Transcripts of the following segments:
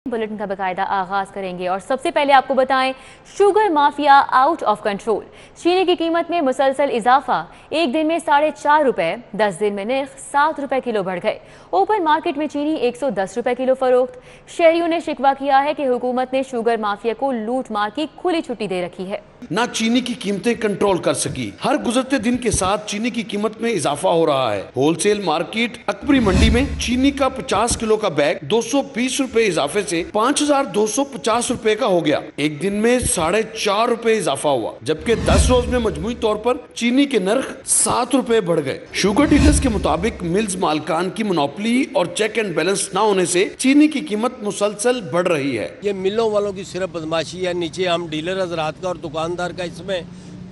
Bulletin का बाकायदा आगाज करेंगे और सबसे पहले आपको बताएं, sugar mafia out of control. चीनी की कीमत में मुसलसल इजाफा, एक दिन में 4.5 रुपए, 10 दिन में नर्ख 7 रुपए किलो बढ़ गए। ओपन मार्केट में चीनी 110 रुपए किलो फरोख्त। शहरियों ने शिकवा किया है कि हुकूमत ने शुगर माफिया को लूट मार की खुली छुट्टी दे रखी है। ना चीनी की कीमतें कंट्रोल कर सकी। हर गुजरते दिन के साथ चीनी की कीमत में इजाफा हो रहा है। होलसेल मार्केट अकबरी मंडी में चीनी का 50 किलो का बैग 220 रुपए इजाफे से 5250 रुपए का हो गया। एक दिन में 4.5 रुपए इजाफा हुआ, जबकि 10 रोज में मजमूई तौर पर चीनी के नर्ख 7 रुपए बढ़ गए। शुगर डीलर्स के मुताबिक मिल्स मालकान की मोनोपोली और चेक एंड बैलेंस न होने से चीनी की कीमत मुसलसल बढ़ रही है। ये मिलों वालों की सिर्फ बदमाशी है, नीचे हम डीलर हजरात का और दुकानदार का इसमें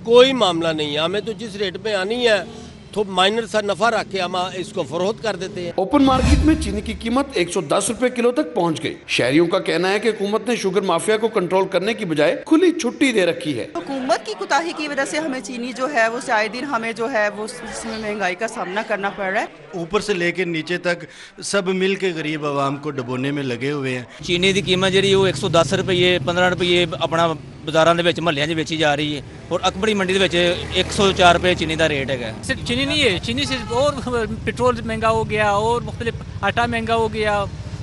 कोई मामला नहीं है। हमें तो जिस रेट में आनी है तो माइनर सा नफा रख के हम इसको फरोख्त कर देते हैं। ओपन मार्केट में चीनी की कीमत 110 रुपए किलो तक पहुंच गई। शहरियों का कहना है कि हुकूमत ने शुगर माफिया को कंट्रोल करने की बजाय खुली छुट्टी दे रखी है। हुकूमत की कुताही की वजह से हमें चीनी जो है वो आए दिन हमें जो है वो इसमें महंगाई का सामना करना पड़ रहा है। ऊपर से लेकर नीचे तक सब मिल के गरीब आवाम को डबोने में लगे हुए हैं। चीनी की कीमत जी 110 रुपये 15 रुपये अपना बाजारों के महल्लों बेची जा रही है और अकबरी मंडी 104 रुपये चीनी का रेट है। सिर्फ चीनी नहीं है, चीनी से और पेट्रोल महंगा हो गया और मुख्तलिफ आटा महंगा हो गया,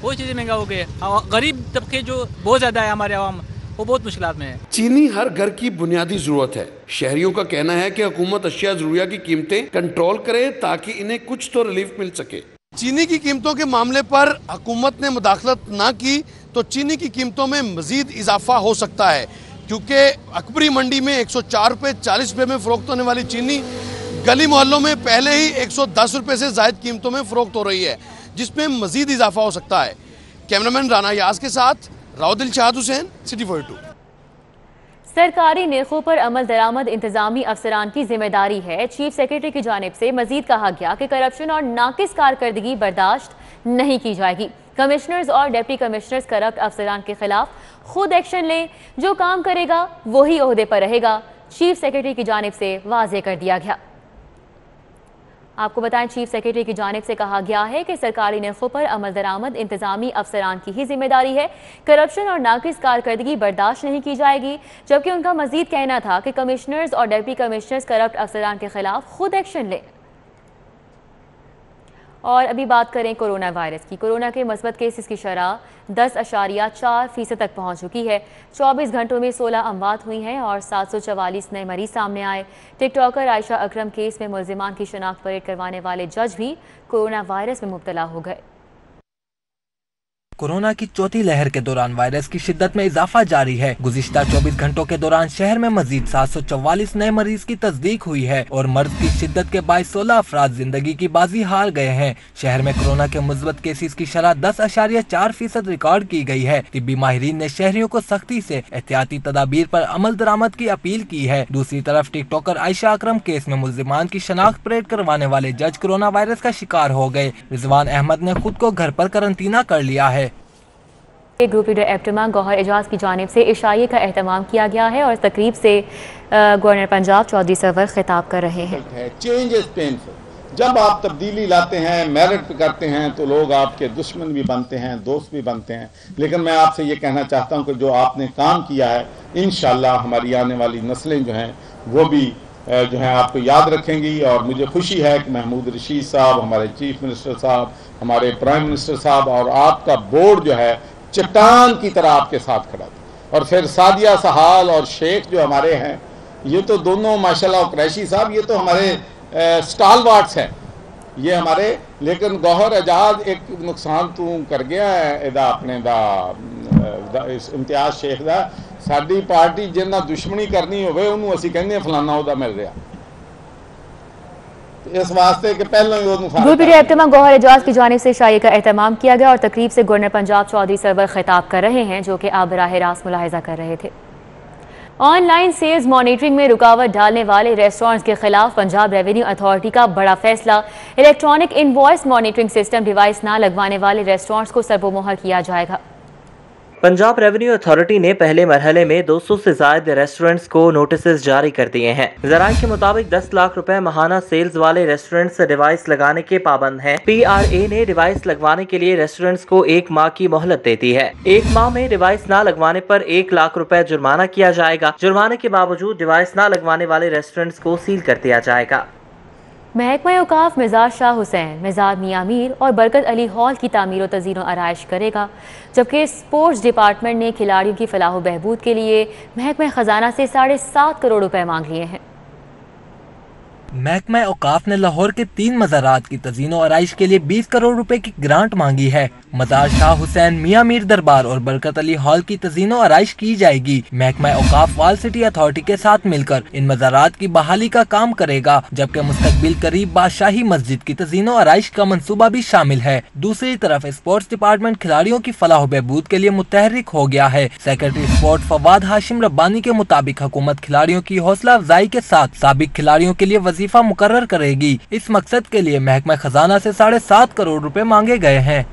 वो चीज़ें महंगा हो गए। गरीब तबके जो बहुत ज़्यादा है हमारे आवाम, वो बहुत मुश्किलात में है। चीनी हर घर की बुनियादी जरूरत है। शहरियों का कहना है कि हुकूमत अशिया जरूरिया की कीमतें कंट्रोल करे ताकि इन्हें कुछ तो रिलीफ मिल सके। चीनी की कीमतों के मामले पर हुकूमत ने मुदाखलत न की तो चीनी की कीमतों में मजीद इजाफा हो सकता है, क्योंकि अकबरी मंडी में 104 रुपये 40 रुपये में फरोख्त होने वाली चीनी गली मोहल्लों में पहले ही 110 रुपये से जायद कीमतों में फरोख्त हो रही है, जिसमें मजीद इजाफा हो सकता है। कैमरामैन राना याज के साथ राउदिल शाहद हुसैन, सिटी 42। सरकारी नेखों पर अमल दरामद इंतजामी अफसरान की जिम्मेदारी है। चीफ सेक्रेटरी की जानिब से मजीद कहा गया कि करप्शन और नाकिस कारकर्दगी बर्दाश्त नहीं की जाएगी। कमिश्नर्स और डिप्टी कमिश्नर्स करप्ट अफसरान के खिलाफ खुद एक्शन लें, जो काम करेगा वही ओहदे पर रहेगा। चीफ सेक्रेटरी की जानिब से वाजे कर दिया गया। आपको बताएं, चीफ सेक्रेटरी की जानिब से कहा गया है कि सरकारी नेखों पर अमल दरामद इंतजामी अफसरान की ही जिम्मेदारी है। करप्शन और नाकिस कारकर्दगी बर्दाश्त नहीं की जाएगी, जबकि उनका मजीद कहना था कि कमिश्नर्स और डिप्टी कमिश्नर्स करप्ट अफसरान के खिलाफ खुद एक्शन लें। और अभी बात करें कोरोना वायरस की। कोरोना के मस्बत केसेस की शरह 10.4% तक पहुंच चुकी है। 24 घंटों में 16 अमवात हुई हैं और 744 नए मरीज सामने आए। टिकटॉकर आयशा अकरम केस में मुल्जिमान की शनाख्त परेड करवाने वाले जज भी कोरोना वायरस में मुब्तला हो गए। कोरोना की चौथी लहर के दौरान वायरस की शिद्दत में इजाफा जारी है। गुज़िश्ता 24 घंटों के दौरान शहर में मजीद 744 नए मरीज की तस्दीक हुई है और मर्ज की शिद्दत के बायस 16 अफराद जिंदगी की बाजी हार गए हैं। शहर में कोरोना के मुस्बत केसेस की शरह 10.4% रिकॉर्ड की गई है। तिब्बी माहिरीन ने शहरियों को सख्ती से एहतियाती तदाबीर पर अमल दरामद की अपील की है। दूसरी तरफ टिकटॉकर आयशा अकरम केस में मुल्जिमान की शनाख्त परेड करवाने वाले जज कोरोना वायरस का शिकार हो गए। रिजवान अहमद ने खुद को घर पर करंटीना कर लिया है। ग्रुप लीडर एप्टमा गौहर एजाज की जानिब से इशाए का एहतमाम किया गया है और इस तकरीब से गवर्नर पंजाब चौधरी सरवर खिताब कर रहे हैं। Change is painful. जब आप तब्दीली लाते हैं, मेरिट करते हैं, तो लोग आपके दुश्मन भी बनते हैं, दोस्त भी बनते हैं। लेकिन मैं आपसे ये कहना चाहता हूँ कि जो आपने काम किया है, इंशाल्लाह हमारी आने वाली नस्लें जो हैं वो भी जो है आपको याद रखेंगी। और मुझे खुशी है कि महमूद रशीद साहब, हमारे चीफ मिनिस्टर साहब, हमारे प्राइम मिनिस्टर साहब और आपका बोर्ड जो है चट्टान की तरह आपके साथ खड़ा था। और फिर सादिया सहाल और शेख जो हमारे हैं, ये तो दोनों माशाल्लाह, और क्रैशी साहब, ये तो हमारे स्टालवार्ड्स हैं ये हमारे। लेकिन गौहर एजाज एक नुकसान तू कर गया है इदा अपने दा इम्तियाज शेख दा। साडी पार्टी जिन्ना दुश्मनी करनी होवे उन्होंने असीं कहने फलाना उहदा मिल रहा, इस वास्ते कि पहले ही ग्रुप लीडर एप्टमा गौहर एजाज की जानिब से इशाए का एहतमाम किया गया और तकरीब से गवर्नर पंजाब चौधरी सरवर खिताब कर रहे हैं, जो कि आप बराह रास्त मुलाहिजा कर रहे थे। ऑनलाइन सेल्स मॉनिटरिंग में रुकावट डालने वाले रेस्टोरेंट्स के खिलाफ पंजाब रेवेन्यू अथॉरिटी का बड़ा फैसला। Electronic invoice monitoring system device न लगवाने वाले रेस्टोरेंट्स को सरबोमोहर किया जाएगा। पंजाब रेवेन्यू अथॉरिटी ने पहले मरहले में 200 से ज्यादा रेस्टोरेंट्स को नोटिस जारी कर दिए हैं। जराये के मुताबिक 10 लाख रुपए माहाना सेल्स वाले रेस्टोरेंट्स डिवाइस लगाने के पाबंद हैं। PRA ने डिवाइस लगवाने के लिए रेस्टोरेंट्स को 1 माह की मोहलत देती है। 1 माह में डिवाइस न लगवाने पर 1 लाख रुपए जुर्माना किया जाएगा। जुर्माने के बावजूद डिवाइस न लगवाने वाले रेस्टोरेंट्स को सील कर दिया जाएगा। महकमा औकाफ मिजाज शाह हुसैन, मिजाज मियां मीर और बरकत अली हॉल की तामीर और तज़ीन आराइश करेगा, जबकि स्पोर्ट्स डिपार्टमेंट ने खिलाड़ियों की फलाह बहबूद के लिए महकमा खजाना से 7.5 करोड़ रुपए मांग लिए हैं। महकमा औकाफ ने लाहौर के 3 मज़ारात की तज़ीनो आराइश के लिए 20 करोड़ रुपए की ग्रांट मांगी है। मज़ार शाह हुसैन, मियां मीर दरबार और बरकत अली हॉल की तज़ीनो आराइश की जाएगी। महकमा औकाफ वाल सिटी अथॉरिटी के साथ मिलकर इन मज़ारात की बहाली का काम करेगा, जबकि मुस्तकबिल करीब बादशाही मस्जिद की तज़ीनो आराइश का मंसूबा भी शामिल है। दूसरी तरफ स्पोर्ट्स डिपार्टमेंट खिलाड़ियों की फलाह बहबूद के लिए मुतहरिक हो गया है। सेक्रेटरी स्पोर्ट फवाद हाशिम रब्बानी के मुताबिक हुकूमत खिलाड़ियों की हौसला अफजाई के साथ साबिक खिलाड़ियों के लिए वजीफा मुकर्रर करेगी। इस मकसद के लिए महकमा खजाना से 7.5 करोड़ रुपए मांगे गए हैं।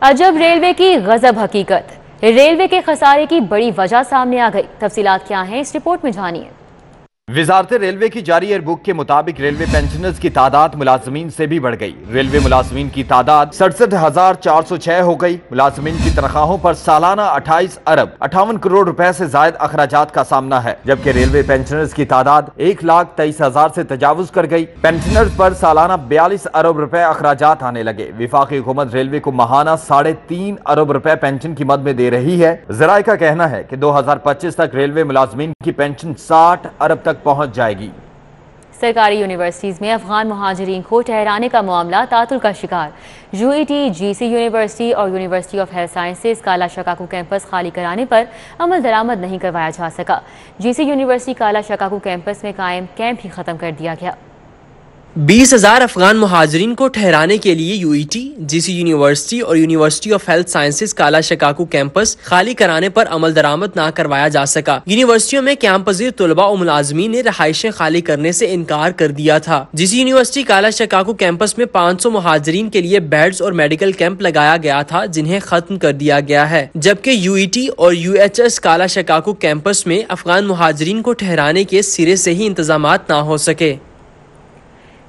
अजब रेलवे की गजब हकीकत, रेलवे के खसारे की बड़ी वजह सामने आ गई। तफसीलात क्या हैं, इस रिपोर्ट में जानिए। वजारत रेलवे की जारी एयरबुक के मुताबिक रेलवे पेंशनर्स की तादाद मुलाजमीन से भी बढ़ गई। रेलवे मुलाजमीन की तादाद 67,406 हो गई। मुलाजमीन की तनख्वाहों पर सालाना 28 अरब 58 करोड़ रुपए से जायद अखराजात का सामना है, जबकि रेलवे पेंशनर्स की तादाद 1,23,000 से तजावुज कर गई। पेंशनर्स पर सालाना 42 अरब रुपए अखराजात आने लगे। विफाकी हुकूमत रेलवे को माहाना 3.5 अरब रुपए पेंशन की मद में दे रही है। जराये का कहना है कि 2025 तक रेलवे मुलाजमीन की पेंशन 60 अरब तक पहुंच जाएगी। सरकारी यूनिवर्सिटीज में अफगान मुहाजिरीन को ठहराने का मामला तातुल का शिकार। UET, GC यूनिवर्सिटी और यूनिवर्सिटी ऑफ हेल्थ साइंसेज काला शकाकू कैंपस खाली कराने पर अमल दरामद नहीं करवाया जा सका। GC यूनिवर्सिटी काला शकाकू कैंपस में कायम कैंप ही खत्म कर दिया गया। 20,000 अफगान मुहाजिरीन को ठहराने के लिए UET, GC यूनिवर्सिटी और यूनिवर्सिटी ऑफ हेल्थ साइंसेज काला शकाकू कैंपस खाली कराने पर अमल दरामद ना करवाया जा सका। यूनिवर्सिटियों में कैंप पजीर तुलबा और मुलाजमीन ने रहायशें खाली करने से इनकार कर दिया था। GC यूनिवर्सिटी काला शकाकू कैंपस में 500 मुहाजिरीन के लिए बेड्स और मेडिकल कैंप लगाया गया था, जिन्हें खत्म कर दिया गया है, जबकि UET और UHS काला शकाकू कैंपस में अफगान मुहाजिरीन को ठहराने के सिरे से ही इंतजामात ना हो सके।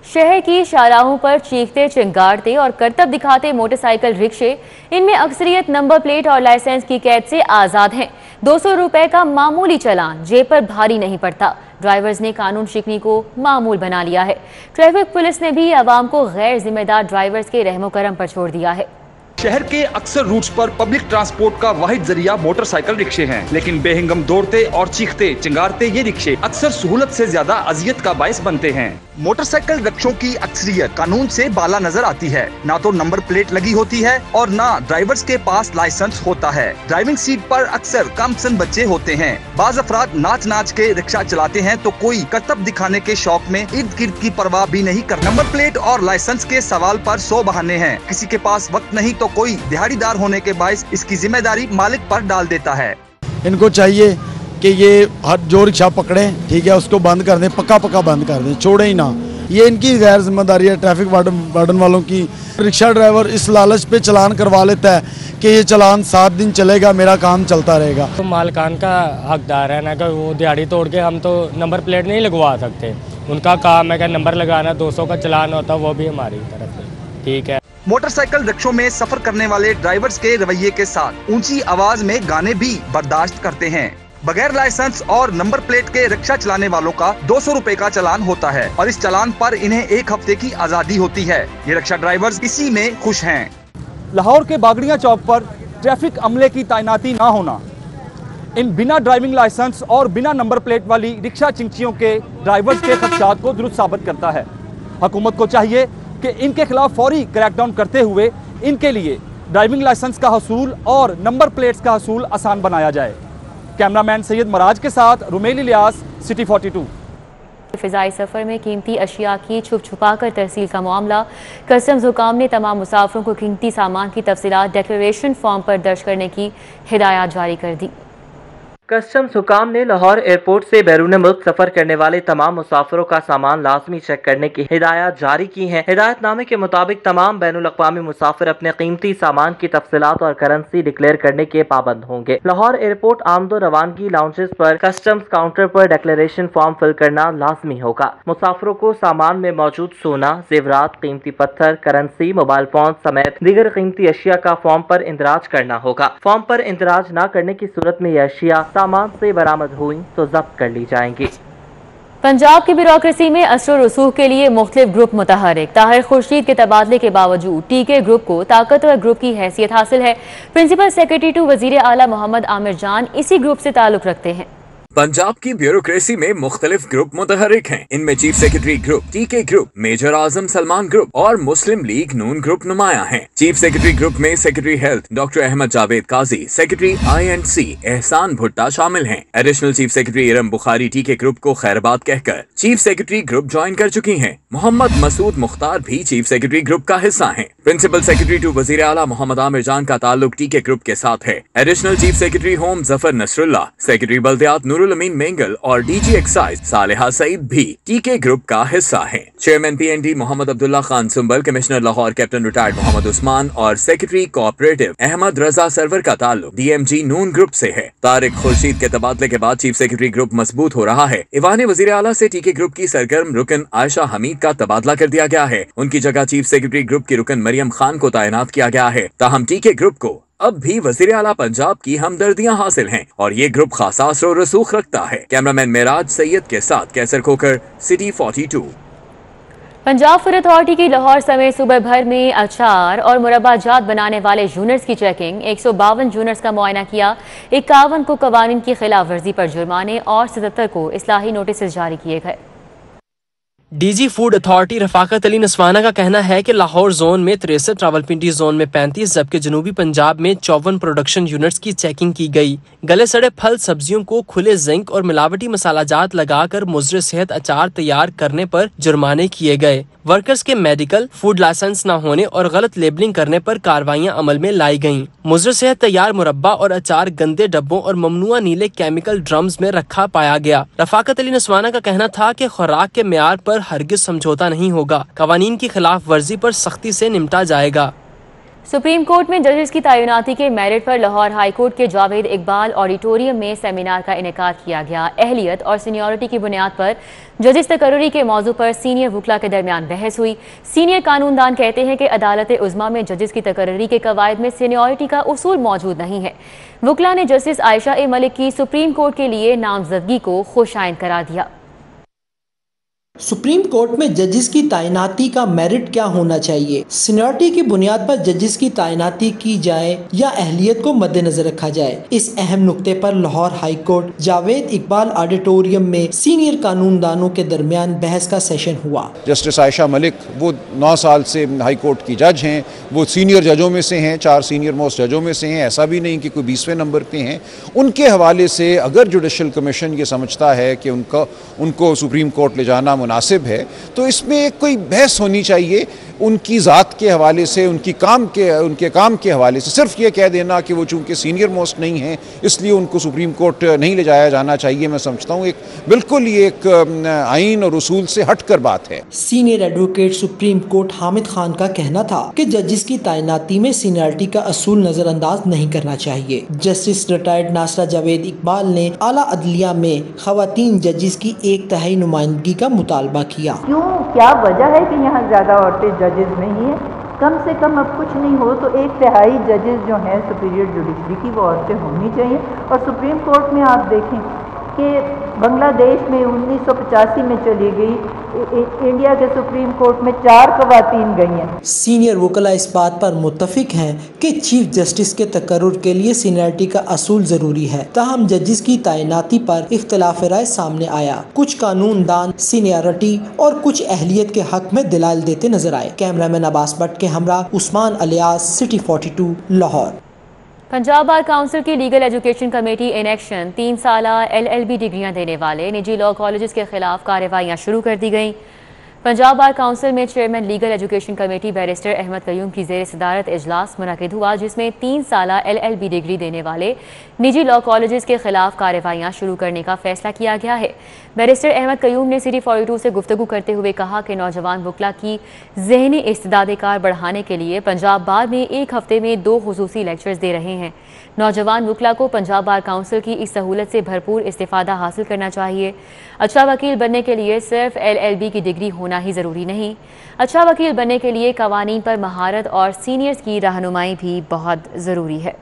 शहर की शाहराहों पर चीखते, चिंगारते और करतब दिखाते मोटरसाइकिल रिक्शे, इनमें अक्सरियत नंबर प्लेट और लाइसेंस की कैद से आज़ाद हैं। 200 रुपए का मामूली चालान जेब पर भारी नहीं पड़ता। ड्राइवर्स ने कानून शिकनी को मामूल बना लिया है। ट्रैफिक पुलिस ने भी आवाम को गैर जिम्मेदार ड्राइवर्स के रहमो करम पर छोड़ दिया है। शहर के अक्सर रूट्स पर पब्लिक ट्रांसपोर्ट का वाहिद जरिया मोटरसाइकिल रिक्शे हैं, लेकिन बेहंगम दौड़ते और चीखते चिंगारते ये रिक्शे अक्सर सहूलत से ज्यादा अजियत का बायस बनते हैं। मोटरसाइकिल रिक्शों की अक्सरियत कानून से बाला नजर आती है। ना तो नंबर प्लेट लगी होती है और ना ड्राइवर्स के पास लाइसेंस होता है। ड्राइविंग सीट पर अक्सर कमसन बच्चे होते हैं। बाज अफराद नाच नाच के रिक्शा चलाते हैं तो कोई करतब दिखाने के शौक में इर्द गिर्द की परवाह भी नहीं करता। नंबर प्लेट और लाइसेंस के सवाल पर 100 बहाने हैं। किसी के पास वक्त नहीं तो कोई दिहाड़ीदार होने के बायस इसकी जिम्मेदारी मालिक पर डाल देता है। इनको चाहिए कि ये हर जो रिक्शा पकड़े, ठीक है, उसको बंद कर दें, पक्का बंद कर दें, छोड़े ही ना। ये इनकी गैर जिम्मेदारी है ट्रैफिक वार्डन वालों की। रिक्शा ड्राइवर इस लालच पे चलान करवा लेता है कि ये चलान 7 दिन चलेगा, मेरा काम चलता रहेगा। तो मालकान का हकदार है ना कि वो दिहाड़ी तोड़ के, हम तो नंबर प्लेट नहीं लगवा सकते। उनका काम है कि नंबर लगाना, 200 का चलान होता वो भी हमारी तरफ से ठीक है। मोटरसाइकिल रिक्शों में सफर करने वाले ड्राइवर्स के रवैये के साथ ऊंची आवाज में गाने भी बर्दाश्त करते हैं। बगैर लाइसेंस और नंबर प्लेट के रिक्शा चलाने वालों का 200 रुपए का चालान होता है और इस चालान पर इन्हें 1 हफ्ते की आजादी होती है। ये रिक्शा ड्राइवर्स इसी में खुश हैं। लाहौर के बागड़िया चौक पर ट्रैफिक अमले की तैनाती न होना इन बिना ड्राइविंग लाइसेंस और बिना नंबर प्लेट वाली रिक्शा चिंचियों के ड्राइवर्स के खदशात को दुरुस्त साबित करता है। हुकूमत को चाहिए कि इनके खिलाफ फौरी क्रैकडाउन करते हुए इनके लिए ड्राइविंग लाइसेंस का हसूल और नंबर प्लेट्स का हसूल आसान बनाया जाए। कैमरामैन सैयद मराज के साथ रुमेल इलियास, सिटी 42। फिजाई सफर में कीमती अशिया की छुप छुपा कर तरसील का मामला। कस्टम्स हुकाम ने तमाम मुसाफिरों को कीमती सामान की तफसीलात डिक्लेरेशन फॉर्म पर दर्ज करने की हिदायत जारी कर दी। कस्टम्स हुकाम ने लाहौर एयरपोर्ट से बैरून मुल्क सफर करने वाले तमाम मुसाफिरों का सामान लाजमी चेक करने की हिदायत जारी की हैं। हिदायतनामे के मुताबिक तमाम बैनुल अक़वामी मुसाफिर अपने कीमती सामान की तफसीलात और करेंसी डिक्लेयर करने के पाबंद होंगे। लाहौर एयरपोर्ट आमदो रवानगी लाउंजेस पर कस्टम्स काउंटर पर डिक्लेरेशन फॉर्म फिल करना लाजमी होगा। मुसाफिरों को सामान में मौजूद सोना, जेवरात, कीमती पत्थर, करेंसी, मोबाइल फोन समेत दीगर कीमती अशिया का फॉर्म पर इंदराज करना होगा। फॉर्म पर इंदराज न करने की सूरत में यह अशिया सामान से बरामद हुई तो जब्त कर ली जाएंगी। पंजाब की ब्यूरोक्रेसी में असर रसूख के लिए मुख्तलिफ ग्रुप मुतहरिक। ताहिर खुर्शीद के तबादले के बावजूद टीके ग्रुप को ताकतवर ग्रुप की हैसियत हासिल है। प्रिंसिपल सेक्रेटरी टू वजीर आला मोहम्मद आमिर जान इसी ग्रुप से ताल्लुक रखते हैं। पंजाब की ब्यूरोक्रेसी में मुख्तलिफ ग्रुप मुतहरिक हैं। इनमें chief secretary group, TK group, major Azam Salman group और मुस्लिम लीग नून ग्रुप नुमाया हैं। चीफ सेक्रेटरी ग्रुप में secretary health doctor Ahmad Javed Qazi, secretary INC Ehsan Bhutta शामिल हैं। Additional chief secretary Iram Bukhari TK group को खैरबाद कहकर चीफ सेक्रेटरी ग्रुप ज्वाइन कर चुकी हैं। मोहम्मद मसूद मुख्तार भी चीफ सेक्रेटरी ग्रुप का हिस्सा हैं। प्रिंसिपल सेक्रेटरी टू वजीर आला मोहम्मद आमिर जान का ताल्लुक टीके ग्रुप के साथ है। Additional chief secretary home Zafar Nasrullah, secretary बल्दियात नूरुल अमीन मेंगल और DG एक्साइज सालेहा सईद भी टीके ग्रुप का हिस्सा हैं। Chairman PND Mohammad Abdullah Khan Sumbal, commissioner Lahore captain retired Mohammad Usman और सेक्रेटरी कोऑपरेटिव अहमद रजा सरवर का ताल्लुक DMG नून ग्रुप से है। तारिक खुर्शीद के तबादले के बाद चीफ सेक्रेटरी ग्रुप मजबूत हो रहा है। ईवान वजीर आला से टीके ग्रुप की सरगर्म रुकन आयशा हमीद का तबादला कर दिया गया है। उनकी जगह चीफ सेक्रेटरी ग्रुप की रुकन मरियम खान को तैनात किया गया है। ताहम टीके ग्रुप को अब भी वजीर आला पंजाब की हमदर्दियां हासिल हैं और ये ग्रुप खासा असर और रसूख रखता है। कैमरामैन मेराज सैयद के साथ कैसर खोकर, सिटी 42। पंजाब फूड अथॉरिटी की लाहौर समेत सूबे भर में अचार और मुरब्बाजात बनाने वाले यूनिट्स की चेकिंग। 152 यूनिट्स का मुआयना किया। 51 को कवानीन की खिलाफ वर्जी पर जुर्माने और 77 को इस्लाही नोटिस जारी किए गए। DG food authority Rafaqat Ali Naswana का कहना है कि लाहौर जोन में 63, रावलपिंडी जोन में 35 जबकि जनूबी पंजाब में 54 प्रोडक्शन यूनिट्स की चेकिंग की गई। गले सड़े फल सब्जियों को खुले जिंक और मिलावटी मसालाजात लगाकर मुज़र सेहत अचार तैयार करने पर जुर्माने किए गए। वर्कर्स के मेडिकल, फूड लाइसेंस न होने और गलत लेबलिंग करने पर कार्रवाइयां अमल में लाई गईं। मुज़र सेहत तैयार मुरब्बा और अचार गंदे डब्बों और ममनुआ नीले केमिकल ड्रम्स में रखा पाया गया। रफाकत अली नसवाना का कहना था कि खुराक के मेयार पर हरगिज समझौता नहीं होगा। कवानीन की खिलाफ वर्जी पर सख्ती से निपटा जाएगा। सुप्रीम कोर्ट में जजेस की तैनाती के मेरिट पर लाहौर हाई कोर्ट के जावेद इकबाल ऑडिटोरियम में सेमिनार का इनेकाद किया गया। अहलियत और सीनियरिटी की बुनियाद पर जजेस तकर्री के मौजू पर सीनियर वकला के दरमियान बहस हुई। सीनियर कानूनदान कहते हैं कि अदालत उज़्मा में जजेस की तकर्री के कवायद में सीनियरिटी का उसूल मौजूद नहीं है। वकला ने जस्टिस आयशा ए मलिक की सुप्रीम कोर्ट के लिए नामजदगी को खुशाइन करार दिया। सुप्रीम कोर्ट में जजेस की तैनाती का मेरिट क्या होना चाहिए? सीनियरिटी की बुनियाद पर जजेस की तैनाती की जाए या अहलियत को मद्देनजर रखा जाए? इस अहम नुक्ते पर Lahore high court Javed Iqbal auditorium में सीनियर कानूनदानों के दरमियान बहस का सेशन हुआ। जस्टिस आयशा मलिक वो 9 साल से हाई कोर्ट की जज हैं, वो सीनियर जजों में से हैं, 4 सीनियर मोस्ट जजों में से हैं, ऐसा भी नहीं कि कोई 20वें नंबर पे हैं। उनके हवाले से अगर जुडिशल कमीशन ये समझता है कि उनको सुप्रीम कोर्ट ले जाना मुनासिब है तो इसमें एक कोई बहस होनी चाहिए उनकी ज़ात के हवाले से, उनके काम के हवाले से। सिर्फ ये कह देना कि वो चूँकि सीनियर मोस्ट नहीं हैं इसलिए उनको सुप्रीम कोर्ट नहीं ले जाया जाना चाहिए, मैं समझता हूँ एक बिल्कुल ही एक आइन और उसूल से हटकर बात है। Senior advocate supreme court Hamid Khan का कहना था कि जजेस की तैनाती में सीनियरिटी का असूल नजरअंदाज नहीं करना चाहिए। जस्टिस रिटायर्ड नासरा जावेद इकबाल ने आला अदलिया में खवातीन जजेस की 1/3 नुमाइंदगी का मुतालबा किया। क्यों, क्या वजह है कि यहाँ ज्यादा औरतें जजेस नहीं है? कम से कम अब कुछ नहीं हो तो 1/3 जजेस जो हैं सुपीरियर जुडिशरी की वो औरतें होनी चाहिए। और सुप्रीम कोर्ट में आप देखें कि बांग्लादेश में 1985 में चली गई, इंडिया के सुप्रीम कोर्ट में 4 खवातीन गई हैं। सीनियर वकला इस बात पर मुत्तफिक हैं कि चीफ जस्टिस के तकर्रुर के लिए सीनियरिटी का असूल जरूरी है। ताहम जजेस की तैनाती पर इख्तिलाफ राय सामने आया। कुछ कानूनदान सीनियरिटी और कुछ अहलियत के हक में दलाल देते नजर आए। कैमरामैन अब्बास भट्ट के हमरा Usman alias, city 42 Lahore. Punjab bar council की legal education committee in action 3 साला LLB डिग्रियां देने वाले निजी लॉ कॉलेजेस के खिलाफ कार्रवाइयां शुरू कर दी गईं। पंजाब बार काउंसिल में chairman legal education committee barrister Ahmad Qayyum की ज़ेर सदारत इजलास मुनक़िद हुआ, जिसमें 3 साला LLB डिग्री देने वाले निजी लॉ कॉलेजेस के खिलाफ कार्रवाइयाँ शुरू करने का फैसला किया गया है। बैरिस्टर अहमद कयूम ने सिटी 42 से गुफ्तगू करते हुए कहा कि नौजवान वकला की ज़हनी इस्तिदाद कार बढ़ाने के लिए पंजाब बार में एक हफ्ते में 2 खुसूसी लेक्चर्स दे रहे हैं। नौजवान वकला को पंजाब बार काउंसिल की इस सहूलत से भरपूर इस्तिफादा हासिल करना चाहिए। अच्छा वकील बनने के लिए सिर्फ LLB की डिग्री होना ही ज़रूरी नहीं, अच्छा वकील बनने के लिए कवानीन पर महारत और सीनियर्स की रहनुमाई भी बहुत ज़रूरी है।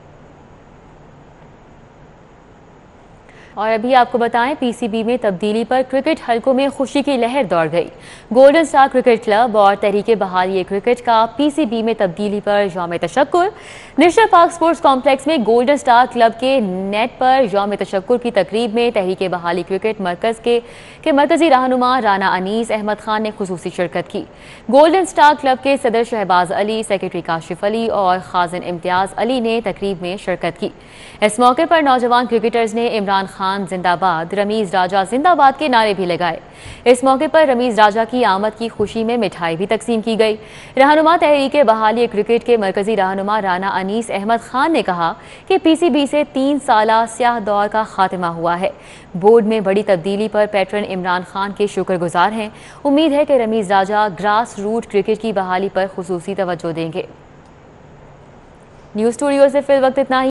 और अभी आपको बताएं, PCB में तब्दीली पर क्रिकेट हलकों में खुशी की लहर दौड़ गई। गोल्डन स्टार क्रिकेट क्लब और तहरीके बहाली क्रिकेट का PCB में तब्दीली पर यौम तशक्कुर। नेशनल पार्क स्पोर्ट्स कॉम्प्लेक्स में गोल्डन स्टार क्लब के नेट पर यौम तशक्कुर की तकरीब में तहरीके बहाली क्रिकेट मरकज़ के मरकजी रहनुमा राना अनीस अहमद खान ने खुसूसी शिरकत की। गोल्डन स्टार क्लब के सदर शहबाज अली, सेक्रेटरी काशिफ अली और खाजिन इम्तियाज़ अली ने तकरीब में शिरकत की। इस मौके पर नौजवान क्रिकेटर्स ने इमरान खान जिंदाबाद, रमीज राजा जिंदाबाद के नारे भी लगाए। इस मौके पर रमीज राजा की आमद की खुशी में मिठाई भी तकसीम की गई। रहनुमा तहरीके बहाली क्रिकेट के मरकजी रहनुमा राना अनीस अहमद खान ने कहा कि PCB से 3 साला स्याह दौर का खात्मा हुआ है। बोर्ड में बड़ी तब्दीली पर पैट्रन इमरान खान के शुक्रगुजार हैं। उम्मीद है कि रमीज राजा ग्रास रूट क्रिकेट की बहाली पर खुसूसी तवज्जो देंगे। न्यूज़ स्टूडियो से फिल वक्त इतना ही।